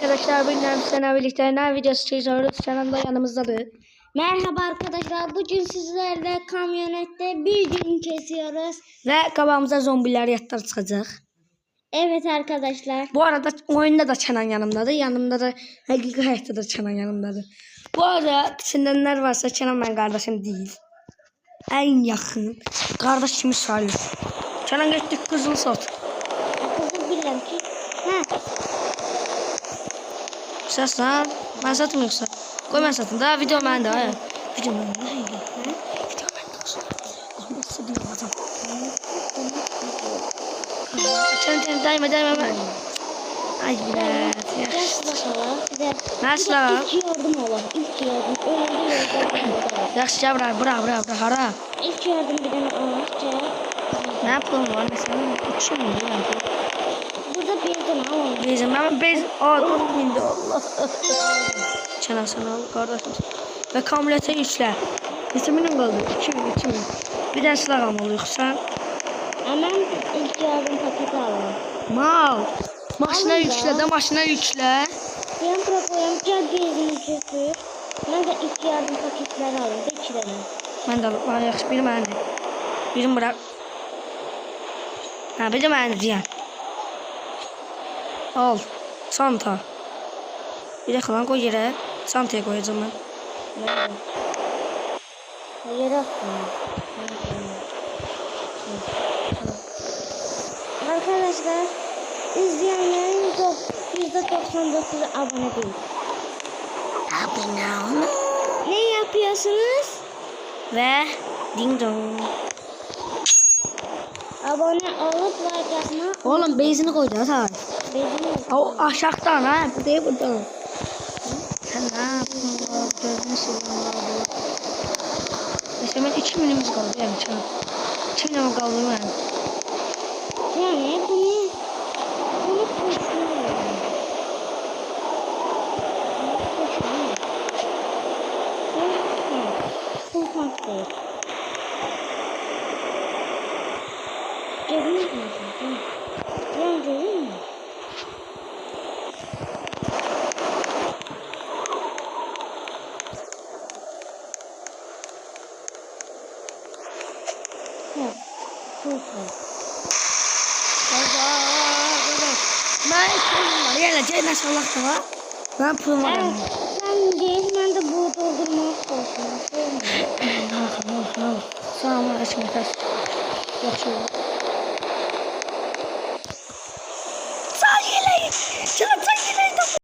Arkadaşlar bugün sizlerle birlikte ne videosu çekiyoruz? Canım da yanımızdadır. Merhaba arkadaşlar. Bugün sizlerle kamyonette bir gün kesiyoruz. Ve kabağımıza zombiler yatlar çıkacak. Evet arkadaşlar. Bu arada oyunda da Kenan yanımdadır. Yanımda da hakiki hayatta da Kenan yanımdadır. Bu arada düşünenler varsa Kenan benim kardeşim değil. En yakın kardeş kimi sayılır. Kenan gittik kızıl sat. Kızıl bilmem ki. Ha. Ses lan. Ben satım yoksa. Koy ben satın. Daha video bende. Hayır. Video bende. Video bende olsun. Olmazsa diyor adam. Çenem dayma ben. Ay biraz. Biraz bakalım. Nasıl? İlk yardım olalım. İlk yardım. Öyle yardım. Yaxşı bırak hara. İlk yardım bir tane ağaç. Ne yapalım var mesela? Uçum mu? Burada bir tane alalım. Bezim ama bez. Aa dur bindi Allah. Çana sana kardeşim. Ve kamilete yükle. İsminin kaldı. 2000. Bir de silah almalı yoksa. Hemen ilk yardım paketi alalım. Mal. Maşına Alın yükle da. de maşına yükle. Ben propoyam. Gel gezini çözür. Ben de ilk yardım paketleri alayım. Bir iki tane. Ben de alıp yaxşı biri məndir. Birini bırak. Ha bir de məndir diyen. Al. Çanta. Bir dakika lan koy yere. Çantaya koyacağım ben. Nerede? Hayır aslında. Arkadaşlar izleyenlerin %99'u abone değil. Abone ol. Ne yapıyorsunuz? Ve ding dong. Abone olup like atma. Oğlum benzini koyacağız ha. Bezini O aşağıdan ha. Bu değil buradan. Sen ne yapıyorsun? Gözünü seveyim. Mesela ben 2 minimiz kaldı yani çabuk. 2 minim kaldı ben. yani bunu koşuyorum. Sultan değil. Cebine koyacağım. Ben görüyor musun? Evet. Sultan. Ben pulum var. Yani cennet Allah da var. Ben pulum var. Evet. Ben değil, ben de bu doldurmak olsun. Sağ olun. Aşkım. Yaxşı oldu. Sağ yeleyin. Canım sen